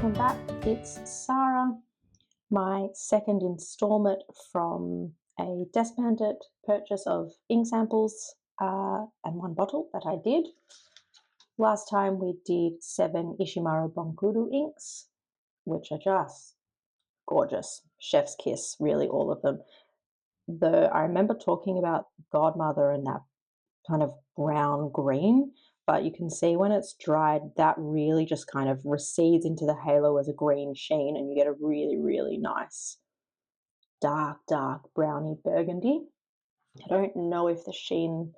welcome back. It's Sarah, my second installment from a Desk Bandit purchase of ink samples and one bottle that I did. Last time we did 7 Ishimaru Bonkuru inks, which are just gorgeous. Chef's kiss, really, all of them. I remember talking about Godmother and that kind of brown green, but you can see when it's dried, that really just kind of recedes into the halo as a green sheen, and you get a really, really nice dark browny burgundy. I don't know if the sheen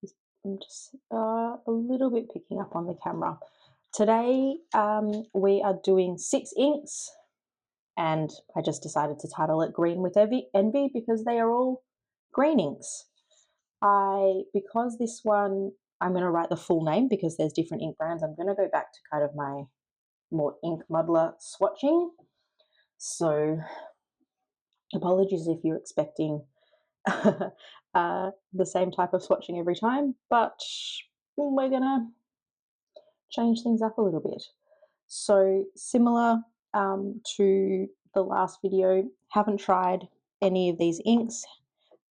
is, I'm just a little bit picking up on the camera. Today we are doing 6 inks, and I just decided to title it Green with Envy because they are all green inks. Because this one, I'm going to write the full name because there's different ink brands. I'm going to go back to kind of my more ink muddler swatching. So apologies if you're expecting the same type of swatching every time, but we're going to change things up a little bit. So similar to the last video, haven't tried any of these inks.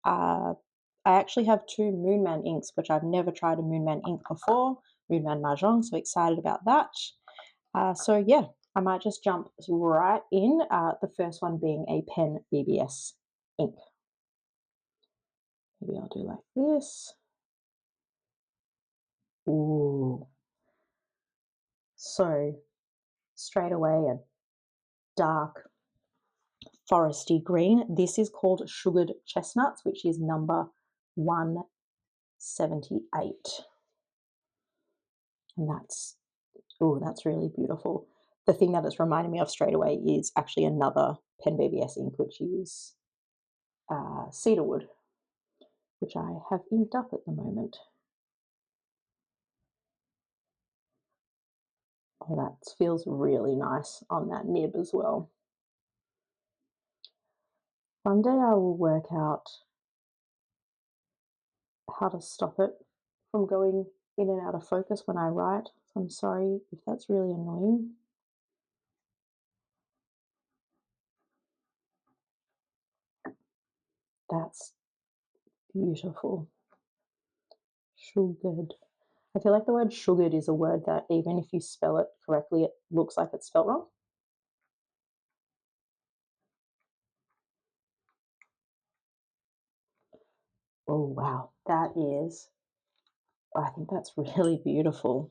I actually have 2 Moonman inks, which I've never tried a Moonman ink before, Moonman Mahjong, so excited about that. So yeah, I might just jump right in, the first one being a pen BBS ink. Maybe I'll do like this. Ooh. So straight away a dark foresty green. This is called Sugared Chestnuts, which is number 178. And that's really beautiful. The thing that it's reminding me of straight away is actually another pen BBS ink, which is cedarwood, which I have inked up at the moment. Oh, that feels really nice on that nib as well. One day I will work out how to stop it from going in and out of focus when I write. So I'm sorry if that's really annoying. That's beautiful. Sugared. I feel like the word sugared is a word that even if you spell it correctly, it looks like it's spelled wrong. Oh, wow. I think that's really beautiful.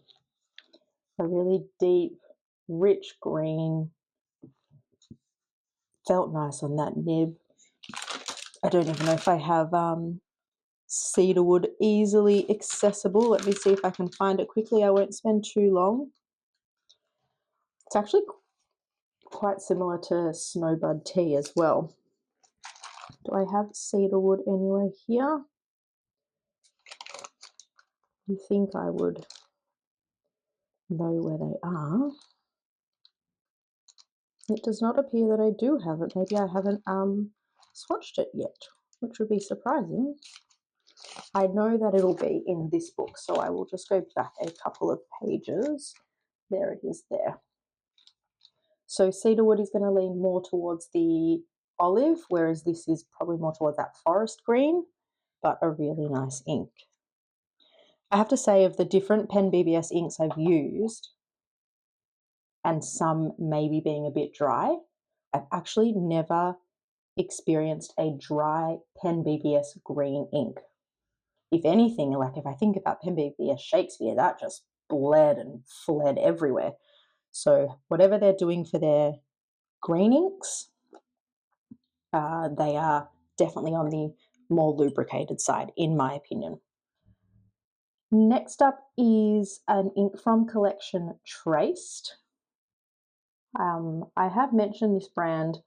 A really deep, rich green. Felt nice on that nib. I don't even know if I have cedarwood easily accessible. Let me see if I can find it quickly. I won't spend too long. It's actually quite similar to Snowbud tea as well. Do I have cedarwood anywhere here? You think I would know where they are. It does not appear that I do have it. Maybe I haven't swatched it yet, which would be surprising. I know that it'll be in this book, so I will just go back a couple of pages. There it is there. So cedarwood is going to lean more towards the olive, whereas this is probably more towards that forest green, but a really nice ink. I have to say, of the different pen BBS inks I've used, and some maybe being a bit dry, I've actually never experienced a dry pen BBS green ink. If anything, like if I think about pen BBS Shakespeare, that just bled and fled everywhere. So whatever they're doing for their green inks, they are definitely on the more lubricated side, in my opinion. Next up is an ink from collection Traced. I have mentioned this brand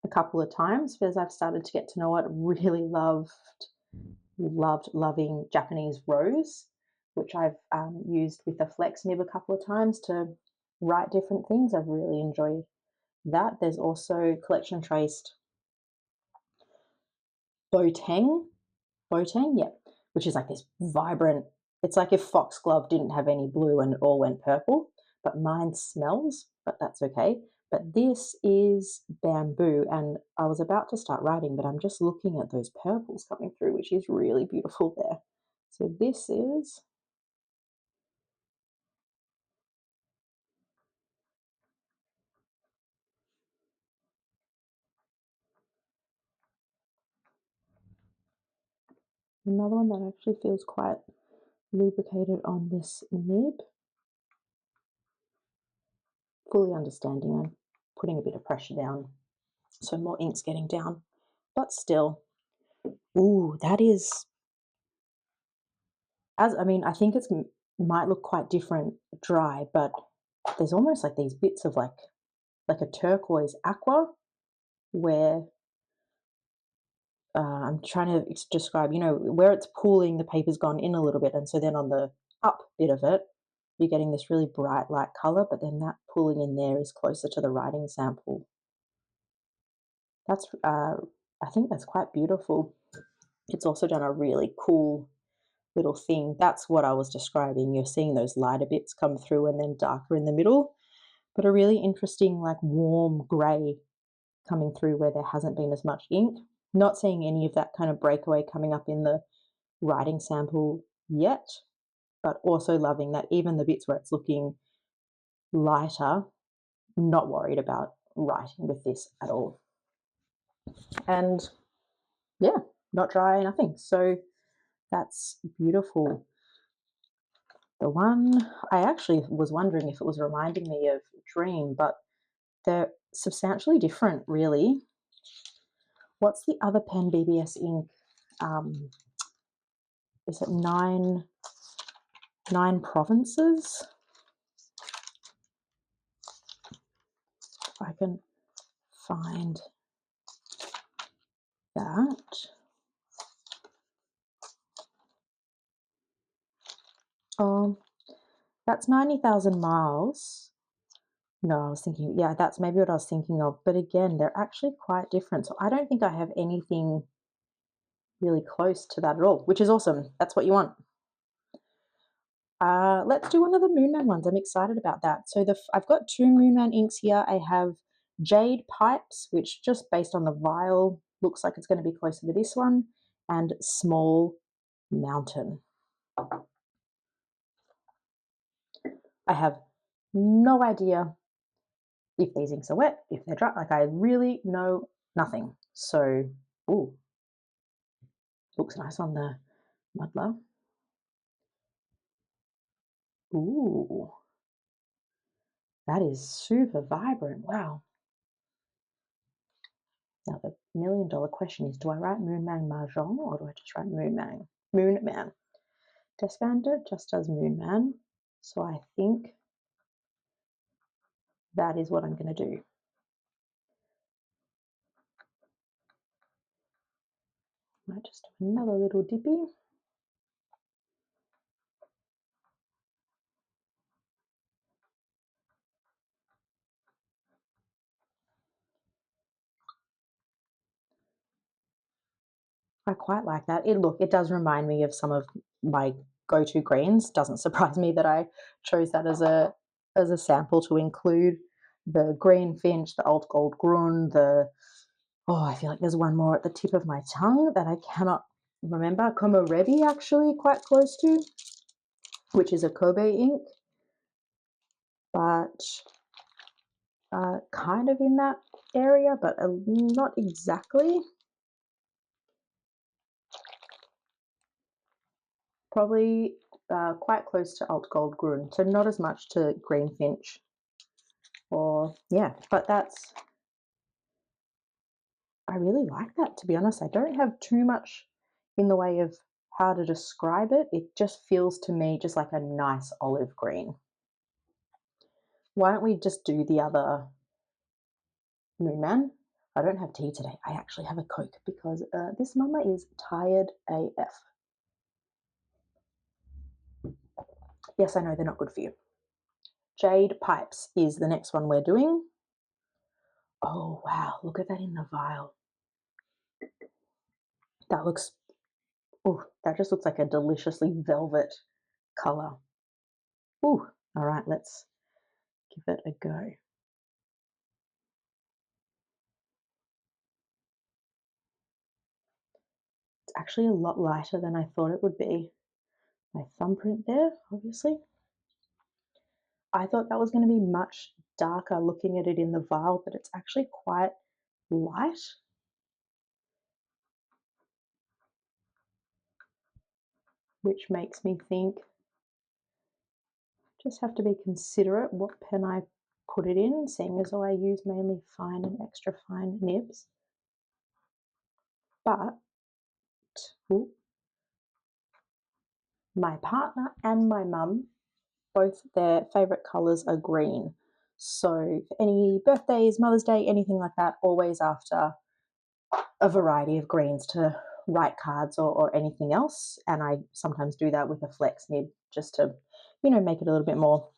a couple of times because I've started to get to know it. Really loving Japanese rose, which I've used with a flex nib a couple of times to write different things. I've really enjoyed that. There's also collection Traced Boteng, yeah, which is like this vibrant, it's like if Foxglove didn't have any blue and it all went purple, but mine smells, but that's okay. But this is bamboo, and I was about to start writing, but I'm just looking at those purples coming through, which is really beautiful there. So this is another one that actually feels quite lubricated on this nib. Fully understanding I'm putting a bit of pressure down, so more ink's getting down, but still. Ooh, that is, as I mean, I think it's might look quite different dry, but there's almost like these bits of like a turquoise aqua where I'm trying to describe, where it's pooling, the paper's gone in a little bit, and so then on the up bit of it, you're getting this really bright light color, but then that pooling in there is closer to the writing sample. That's, I think that's quite beautiful. It's also done a really cool little thing. That's what I was describing. You're seeing those lighter bits come through and then darker in the middle, but a really interesting, like warm gray coming through where there hasn't been as much ink. Not seeing any of that kind of breakaway coming up in the writing sample yet, but also loving that even the bits where it's looking lighter, not worried about writing with this at all. And yeah, not dry, nothing. So that's beautiful. The one I actually was wondering if it was reminding me of Dream, but they're substantially different, really. What's the other pen BBS ink? Is it nine provinces? If I can find that. That's 90,000 miles. No, I was thinking, yeah, that's maybe what I was thinking of. But again, they're actually quite different. So I don't think I have anything really close to that at all, which is awesome. That's what you want. Let's do one of the Moonman ones. I'm excited about that. So I've got two Moonman inks here. I have Jade Pipes, which just based on the vial looks like it's going to be closer to this one, and Small Mountain. I have no idea if these inks are wet, if they're dry. Like I really know nothing. So, ooh, looks nice on the muddler. Ooh, that is super vibrant. Wow. Now the $1,000,000 question is, do I write Moonman Mahjong or do I just write Moonman? Moonman. Desk Bandit just does Moonman. So I think that is what I'm going to do. Might just do another little dippy. I quite like that. It does remind me of some of my go-to greens. Doesn't surprise me that I chose that as a sample to include. The green finch, the old gold grun, I feel like there's one more at the tip of my tongue that I cannot remember. Komorebi actually quite close to, which is a Kobe ink, but kind of in that area, but not exactly. Probably quite close to Alt Gold Grun, so not as much to Greenfinch. Or yeah, but I really like that, to be honest. I don't have too much in the way of how to describe it. It just feels to me just like a nice olive green. Why don't we just do the other Moonman? I don't have tea today. I actually have a Coke because this mama is tired AF. Yes, I know they're not good for you. Jade Pipes is the next one we're doing. Oh, wow. Look at that in the vial. That looks, oh, that just looks like a deliciously velvet color. Ooh, all right, let's give it a go. It's actually a lot lighter than I thought it would be. My thumbprint there, obviously. I thought that was going to be much darker looking at it in the vial, but it's actually quite light. Which makes me think, just have to be considerate what pen I put it in, seeing as though I use mainly fine and extra fine nibs. But my partner and my mum, both their favourite colours are green. So for any birthdays, Mother's Day, anything like that, always after a variety of greens to write cards or anything else. And I sometimes do that with a flex nib just to, make it a little bit more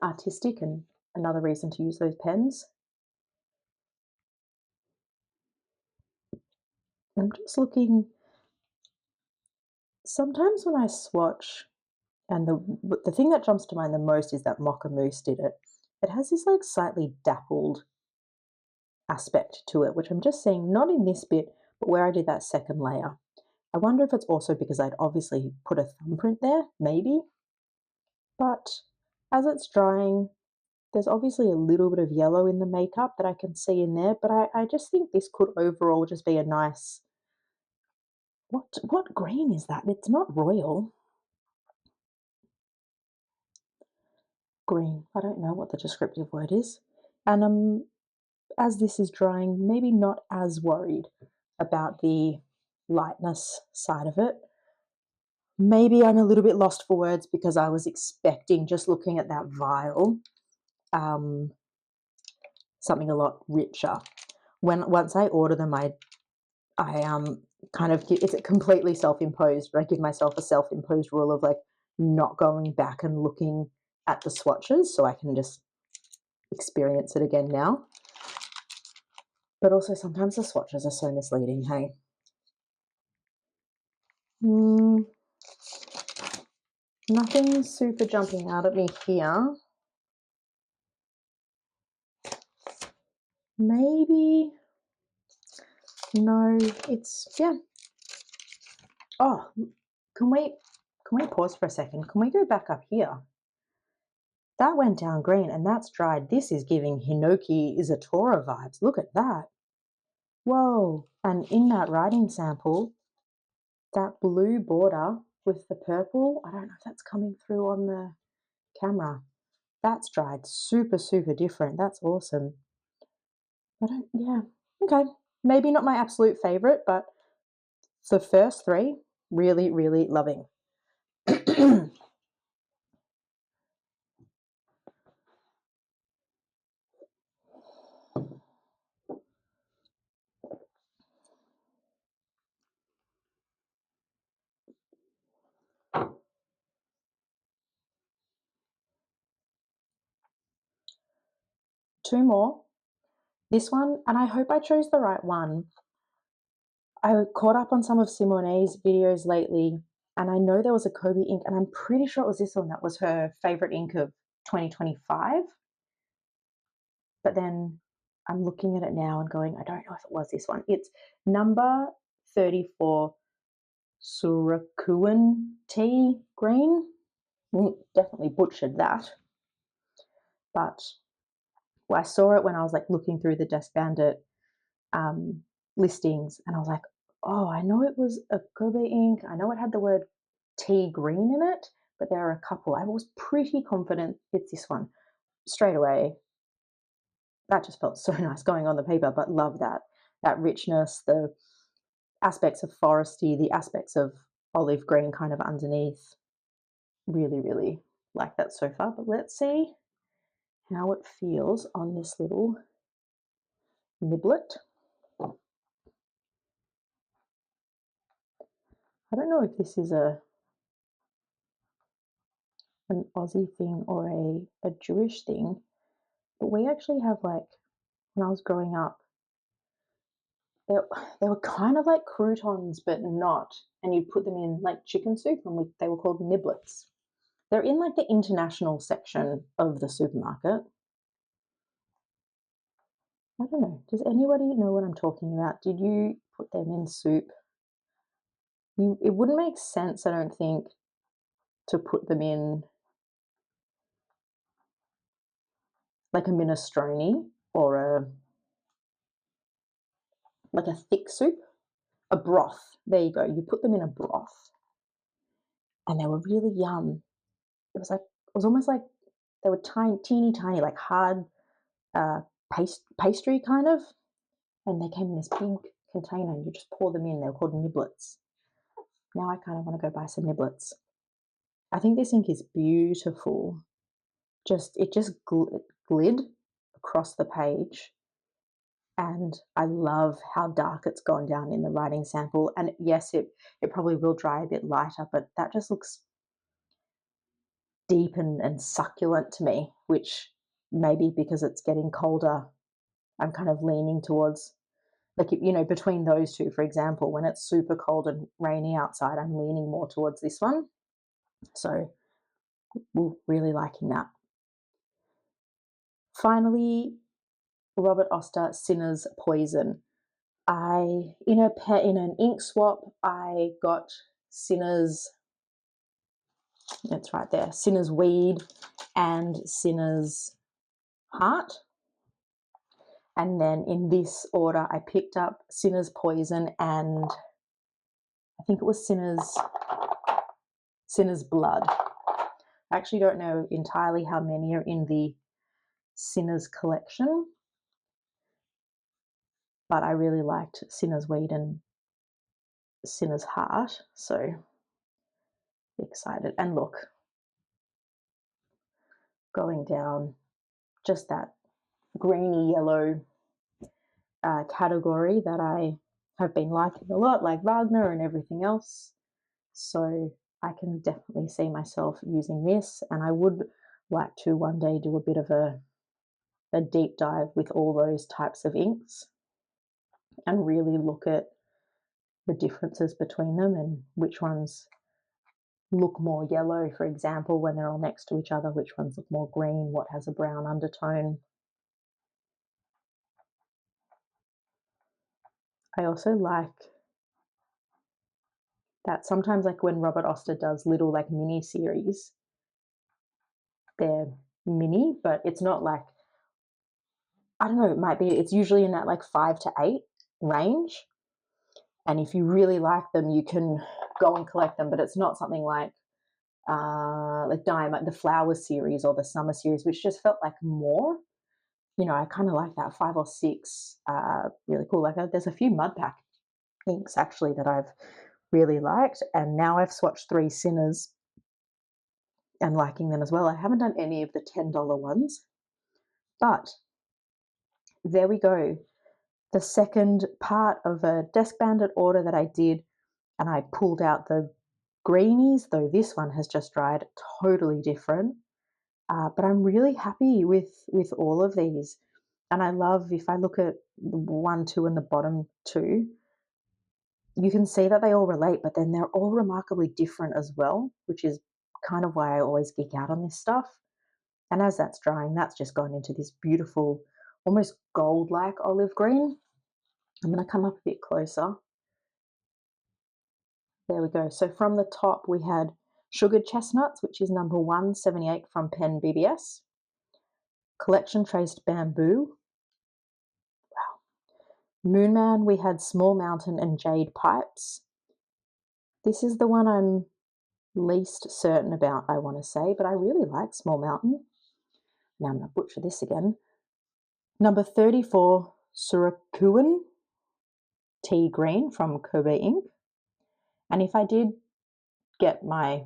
artistic and another reason to use those pens. I'm just looking, sometimes when I swatch, and the thing that jumps to mind the most is that Mocha Mousse did it. It has this like slightly dappled aspect to it, which I'm just seeing not in this bit, but where I did that second layer. I wonder if it's also because I'd obviously put a thumbprint there, maybe. But as it's drying, there's obviously a little bit of yellow in the makeup that I can see in there, but I just think this could overall just be a nice, what green is that? It's not royal. Green. I don't know what the descriptive word is. And as this is drying, maybe not as worried about the lightness side of it. Maybe I'm a little bit lost for words because I was expecting, just looking at that vial, something a lot richer. Once I order them, I kind of it's completely self-imposed, but I give myself a self-imposed rule of like not going back and looking at the swatches so I can just experience it again now. But also sometimes the swatches are so misleading, hey? Nothing super jumping out at me here. Maybe, no, it's, yeah. Oh, can we pause for a second? Can we go back up here? That went down green and that's dried. This is giving Hinoki Izatora vibes. Look at that. Whoa. And in that writing sample, that blue border with the purple, I don't know if that's coming through on the camera. That's dried super, super different. That's awesome. Yeah, okay. Maybe not my absolute favorite, but the first three, really, really loving. Two more. This one, and I hope I chose the right one. I caught up on some of Simone's videos lately, and I know there was a Kobe ink, and I'm pretty sure it was this one that was her favorite ink of 2025. But then I'm looking at it now and going, I don't know if it was this one. It's number 34, Surakuan tea green. Definitely butchered that. But I saw it when I was like looking through the Desk Bandit listings, and I was like, oh, I know it was a Kobe ink. I know it had the word tea green in it, but there are a couple. I was pretty confident it's this one. Straight away, that just felt so nice going on the paper, but love that richness, the aspects of foresty, the aspects of olive green kind of underneath. Really, really like that so far, but let's see how it feels on this little niblet. I don't know if this is an Aussie thing or a Jewish thing, but we actually have, like, when I was growing up, they were kind of like croutons, but not. And you'd put them in like chicken soup, and they were called niblets. They're in like the international section of the supermarket. I don't know. Does anybody know what I'm talking about? Did you put them in soup? It wouldn't make sense, I don't think, to put them in like a minestrone or a thick soup, a broth. There you go. You put them in a broth, and they were really yum. It was almost like they were tiny, teeny tiny, like hard uh, pastry kind of, and they came in this big container, and you just pour them in. They were called niblets. Now I kind of want to go buy some niblets. I think this ink is beautiful. It just glid across the page, and I love how dark it's gone down in the writing sample. And yes, it probably will dry a bit lighter, but that just looks deep and succulent to me, which maybe because it's getting colder, I'm kind of leaning towards, like, you know, between those two, for example, when it's super cold and rainy outside, I'm leaning more towards this one. So we're really liking that. Finally, Robert Oster, Sinner's Poison. In an ink swap, I got Sinner's, it's right there, Sinner's Weed and Sinner's Heart. And then in this order, I picked up Sinner's Poison and I think it was Sinner's Blood. I actually don't know entirely how many are in the Sinner's collection, but I really liked Sinner's Weed and Sinner's Heart, so excited. And look, going down, just that greeny yellow category that I have been liking a lot, like Wagner and everything else. So I can definitely see myself using this, and I would like to one day do a bit of a deep dive with all those types of inks and really look at the differences between them and which ones look more yellow, for example, when they're all next to each other, which ones look more green, what has a brown undertone. I also like that sometimes, like when Robert Oster does little like mini series, they're mini, but it's not like, I don't know, it's usually in that like 5 to 8 range. And if you really like them, you can go and collect them, but it's not something like the Flower series or the Summer series, which just felt like more. You know, I kind of like that 5 or 6, really cool. Like there's a few Mudpack inks actually that I've really liked, and now I've swatched 3 Sinners and liking them as well. I haven't done any of the $10 ones, but there we go. The second part of a Desk Bandit order that I did, and I pulled out the greenies, though this one has just dried totally different. But I'm really happy with all of these. And I love, if I look at the 1, 2, and the bottom 2, you can see that they all relate, but then they're all remarkably different as well, which is kind of why I always geek out on this stuff. And as that's drying, that's just gone into this beautiful, almost gold-like olive green. I'm going to come up a bit closer. There we go. So from the top, we had Sugared Chestnuts, which is number 178 from Pen BBS. Collection Traced Bamboo. Wow. Moonman, we had Small Mountain and Jade Pipes. This is the one I'm least certain about, I want to say, but I really like Small Mountain. Now I'm going to butcher this again. Number 34, Surakuan Tea Green from Kobe Ink. And if I did get my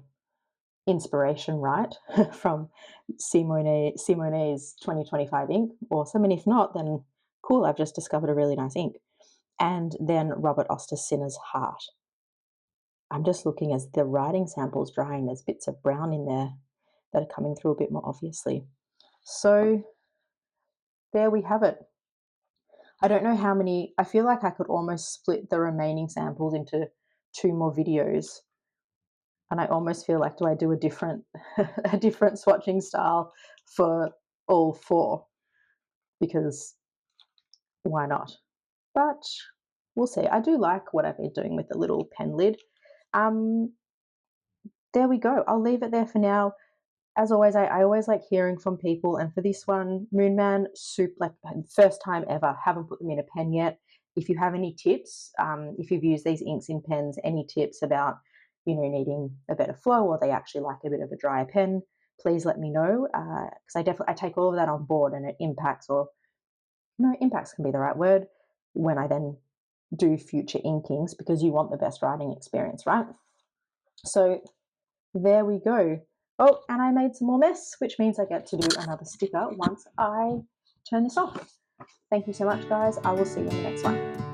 inspiration right from Simone's 2025 ink, awesome. And if not, then cool, I've just discovered a really nice ink. And then Robert Oster Sinner's Heart. I'm just looking as the writing sample's drying, there's bits of brown in there that are coming through a bit more obviously. So there we have it. I don't know how many, I feel like I could almost split the remaining samples into 2 more videos. And I almost feel like, do I do a different a different swatching style for all 4? Because why not? But we'll see. I do like what I've been doing with the little pen lid. Um, there we go. I'll leave it there for now. As always, I always like hearing from people, and for this one, Moonman, like first time ever, haven't put them in a pen yet. If you have any tips, if you've used these inks in pens, any tips about, needing a better flow, or they actually like a bit of a drier pen, please let me know, because I take all of that on board, and it impacts, or no, impacts can be the right word, when I then do future inkings, because you want the best writing experience, right? So there we go. Oh, and I made some more mess, which means I get to do another sticker once I turn this off. Thank you so much, guys. I will see you in the next one.